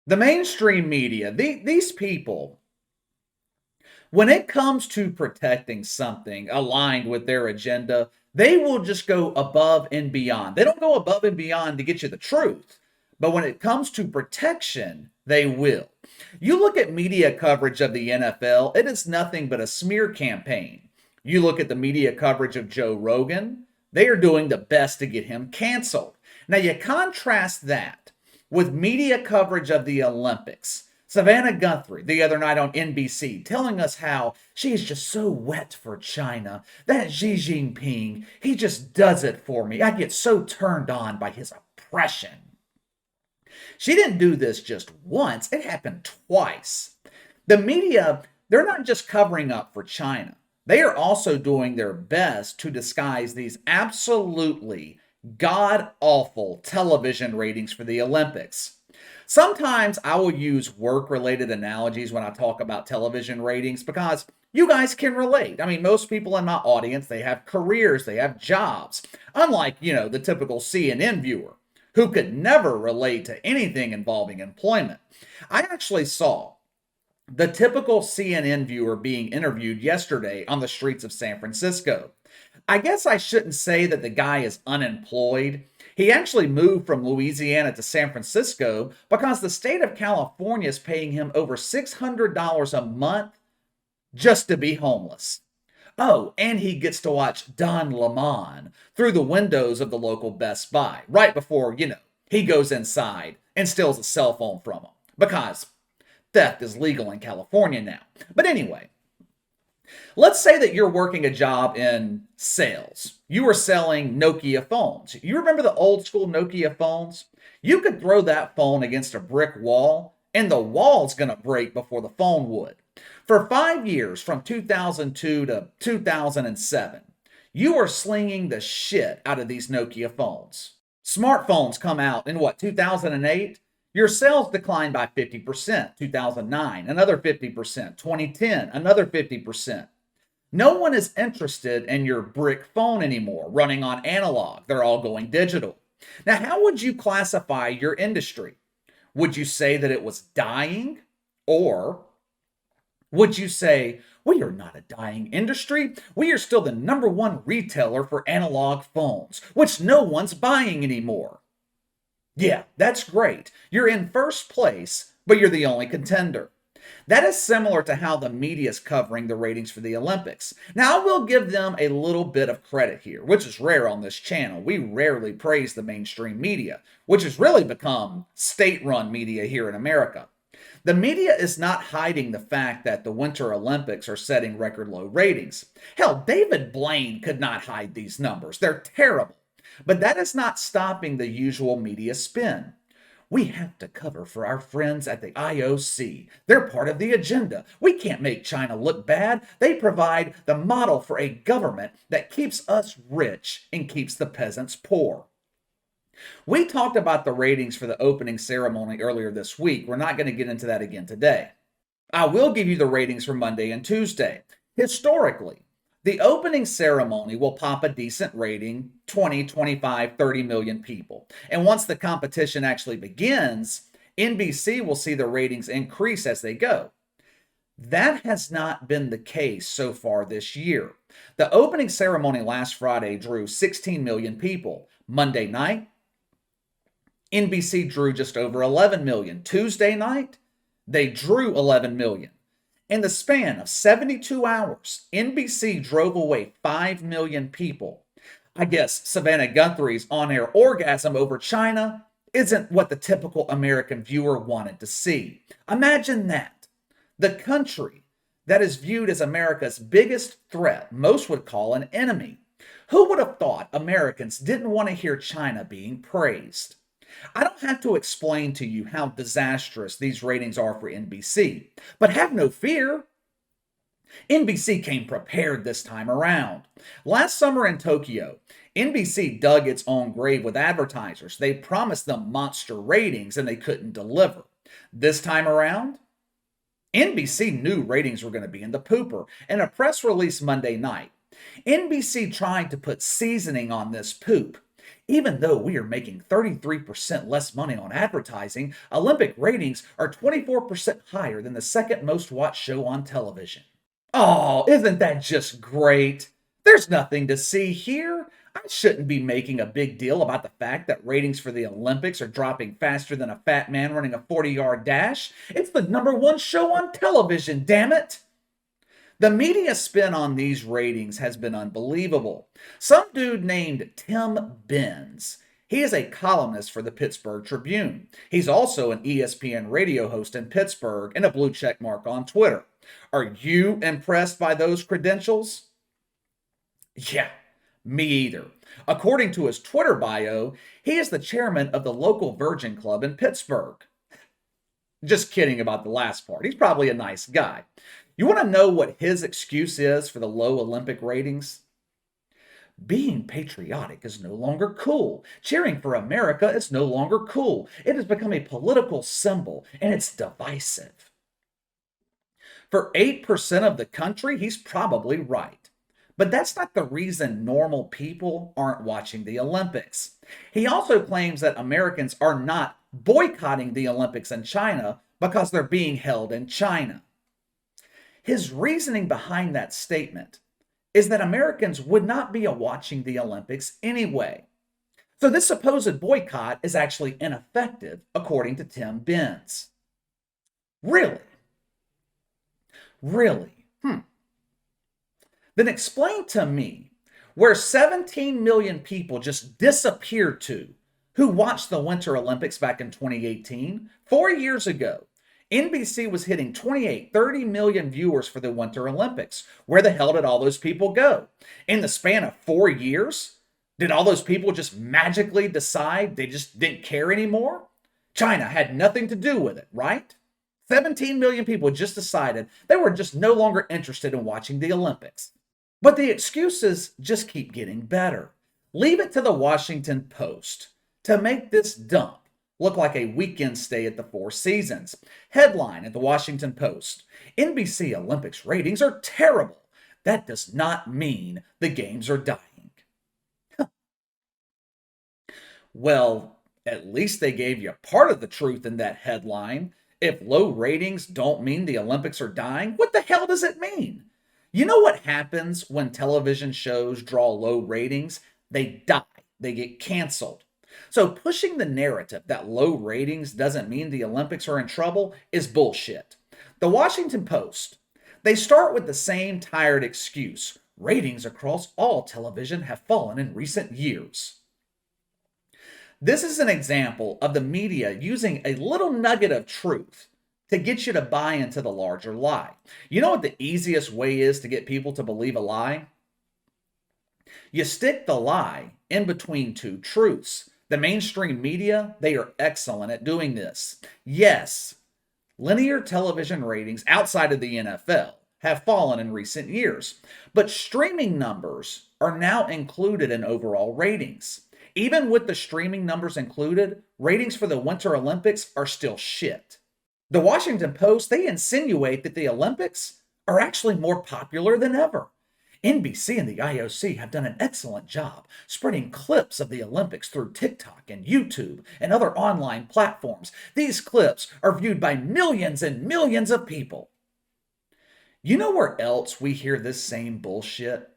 The mainstream media, these people, when it comes to protecting something aligned with their agenda, they will just go above and beyond. They don't go above and beyond to get you the truth, but when it comes to protection, they will. You look at media coverage of the NFL, it is nothing but a smear campaign. You look at the media coverage of Joe Rogan, they are doing the best to get him canceled. Now, you contrast that with media coverage of the Olympics. Savannah Guthrie the other night on NBC telling us how she is just so wet for China. That Xi Jinping, he just does it for me. I get so turned on by his oppression. She didn't do this just once, it happened twice. The media, they're not just covering up for China, they are also doing their best to disguise these absolutely god awful television ratings for the Olympics. Sometimes I will use work related analogies when I talk about television ratings because you guys can relate. I mean, most people in my audience, they have careers, they have jobs. Unlike, the typical CNN viewer who could never relate to anything involving employment. I actually saw the typical CNN viewer being interviewed yesterday on the streets of San Francisco. I guess I shouldn't say that the guy is unemployed. He actually moved from Louisiana to San Francisco because the state of California is paying him over $600 a month just to be homeless. Oh, and he gets to watch Don Lemon through the windows of the local Best Buy right before, he goes inside and steals a cell phone from him because theft is legal in California now. But anyway, let's say that you're working a job in sales. You are selling Nokia phones. You remember the old school Nokia phones? You could throw that phone against a brick wall, and the wall's going to break before the phone would. For 5 years, from 2002 to 2007, you are slinging the shit out of these Nokia phones. Smartphones come out in 2008? Your sales declined by 50%, 2009, another 50%, 2010, another 50%. No one is interested in your brick phone anymore, running on analog. They're all going digital. Now, how would you classify your industry? Would you say that it was dying? Or would you say, we are not a dying industry. We are still the number one retailer for analog phones, which no one's buying anymore? Yeah, that's great. You're in first place, but you're the only contender. That is similar to how the media is covering the ratings for the Olympics. Now, I will give them a little bit of credit here, which is rare on this channel. We rarely praise the mainstream media, which has really become state-run media here in America. The media is not hiding the fact that the Winter Olympics are setting record low ratings. Hell, David Blaine could not hide these numbers. They're terrible. But that is not stopping the usual media spin. We have to cover for our friends at the IOC. They're part of the agenda. We can't make China look bad. They provide the model for a government that keeps us rich and keeps the peasants poor. We talked about the ratings for the opening ceremony earlier this week. We're not going to get into that again today. I will give you the ratings for Monday and Tuesday. Historically, the opening ceremony will pop a decent rating, 20, 25, 30 million people. And once the competition actually begins, NBC will see the ratings increase as they go. That has not been the case so far this year. The opening ceremony last Friday drew 16 million people. Monday night, NBC drew just over 11 million. Tuesday night, they drew 11 million. In the span of 72 hours, NBC drove away 5 million people. I guess Savannah Guthrie's on-air orgasm over China isn't what the typical American viewer wanted to see. Imagine that. The country that is viewed as America's biggest threat, most would call an enemy. Who would have thought Americans didn't want to hear China being praised? I don't have to explain to you how disastrous these ratings are for NBC, but have no fear. NBC came prepared this time around. Last summer in Tokyo, NBC dug its own grave with advertisers. They promised them monster ratings and they couldn't deliver. This time around, NBC knew ratings were going to be in the pooper. In a press release Monday night, NBC tried to put seasoning on this poop. Even though we are making 33% less money on advertising, Olympic ratings are 24% higher than the second most watched show on television. Oh, isn't that just great? There's nothing to see here. I shouldn't be making a big deal about the fact that ratings for the Olympics are dropping faster than a fat man running a 40-yard dash. It's the number one show on television, damn it! The media spin on these ratings has been unbelievable. Some dude named Tim Benz. He is a columnist for the Pittsburgh Tribune. He's also an ESPN radio host in Pittsburgh and a blue check mark on Twitter. Are you impressed by those credentials? Yeah, me either. According to his Twitter bio, he is the chairman of the local Virgin Club in Pittsburgh. Just kidding about the last part. He's probably a nice guy. You want to know what his excuse is for the low Olympic ratings? Being patriotic is no longer cool. Cheering for America is no longer cool. It has become a political symbol and it's divisive. For 8% of the country, he's probably right. But that's not the reason normal people aren't watching the Olympics. He also claims that Americans are not boycotting the Olympics in China because they're being held in China. His reasoning behind that statement is that Americans would not be watching the Olympics anyway. So this supposed boycott is actually ineffective, according to Tim Benz. Really? Really? Then explain to me where 17 million people just disappeared to who watched the Winter Olympics back in 2018, 4 years ago. NBC was hitting 28, 30 million viewers for the Winter Olympics. Where the hell did all those people go? In the span of 4 years, did all those people just magically decide they just didn't care anymore? China had nothing to do with it, right? 17 million people just decided they were just no longer interested in watching the Olympics. But the excuses just keep getting better. Leave it to the Washington Post to make this dump look like a weekend stay at the Four Seasons. Headline at the Washington Post: NBC Olympics ratings are terrible. That does not mean the games are dying. Well, at least they gave you part of the truth in that headline. If low ratings don't mean the Olympics are dying, what the hell does it mean? You know what happens when television shows draw low ratings? They die. They get canceled. So pushing the narrative that low ratings doesn't mean the Olympics are in trouble is bullshit. The Washington Post, they start with the same tired excuse. Ratings across all television have fallen in recent years. This is an example of the media using a little nugget of truth to get you to buy into the larger lie. You know what the easiest way is to get people to believe a lie? You stick the lie in between two truths. The mainstream media, they are excellent at doing this. Yes, linear television ratings outside of the NFL have fallen in recent years, but streaming numbers are now included in overall ratings. Even with the streaming numbers included, ratings for the Winter Olympics are still shit. The Washington Post, they insinuate that the Olympics are actually more popular than ever. NBC and the IOC have done an excellent job spreading clips of the Olympics through TikTok and YouTube and other online platforms. These clips are viewed by millions and millions of people. You know where else we hear this same bullshit?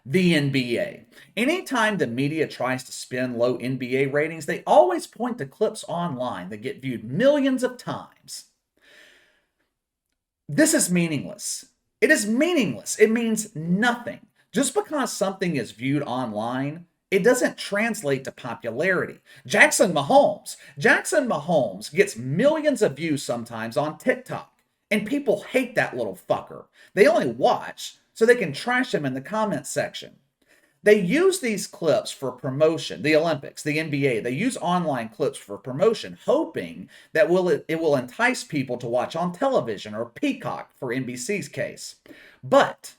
The NBA. Anytime the media tries to spin low NBA ratings, they always point to clips online that get viewed millions of times. This is meaningless. It is meaningless. It means nothing. Just because something is viewed online, it doesn't translate to popularity. Jackson Mahomes gets millions of views sometimes on TikTok, and people hate that little fucker. They only watch so they can trash him in the comment section. They use these clips for promotion. The Olympics, the NBA, they use online clips for promotion, hoping that it will entice people to watch on television or Peacock for NBC's case. But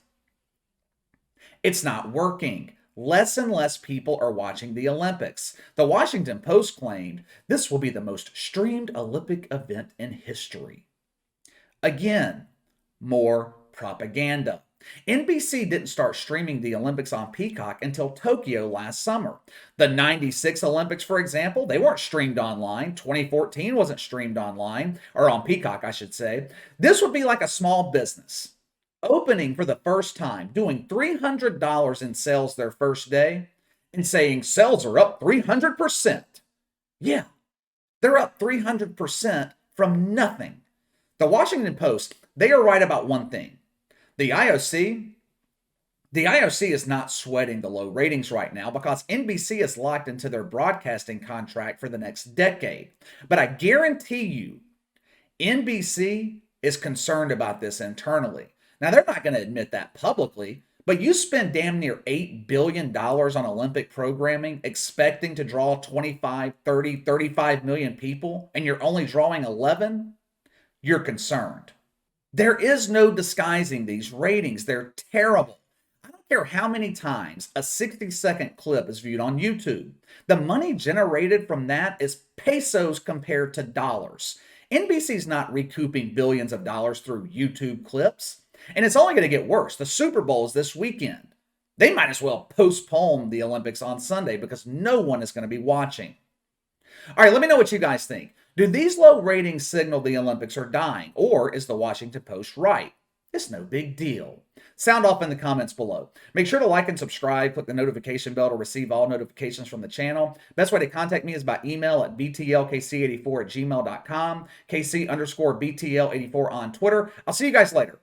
it's not working. Less and less people are watching the Olympics. The Washington Post claimed this will be the most streamed Olympic event in history. Again, more propaganda. NBC didn't start streaming the Olympics on Peacock until Tokyo last summer. The 96 Olympics, for example, they weren't streamed online. 2014 wasn't streamed online, or on Peacock, I should say. This would be like a small business opening for the first time, doing $300 in sales their first day, and saying sales are up 300%. Yeah, they're up 300% from nothing. The Washington Post, they are right about one thing. The IOC, the IOC is not sweating the low ratings right now because NBC is locked into their broadcasting contract for the next decade. But I guarantee you, NBC is concerned about this internally. Now, they're not going to admit that publicly, but you spend damn near $8 billion on Olympic programming expecting to draw 25, 30, 35 million people, and you're only drawing 11, you're concerned. There is no disguising these ratings. They're terrible. I don't care how many times a 60-second clip is viewed on YouTube. The money generated from that is pesos compared to dollars. NBC's not recouping billions of dollars through YouTube clips. And it's only going to get worse. The Super Bowl is this weekend. They might as well postpone the Olympics on Sunday because no one is going to be watching. All right, let me know what you guys think. Do these low ratings signal the Olympics are dying, or is the Washington Post right? It's no big deal. Sound off in the comments below. Make sure to like and subscribe. Click the notification bell to receive all notifications from the channel. Best way to contact me is by email at btlkc84@gmail.com, KC_BTL84 on Twitter. I'll see you guys later.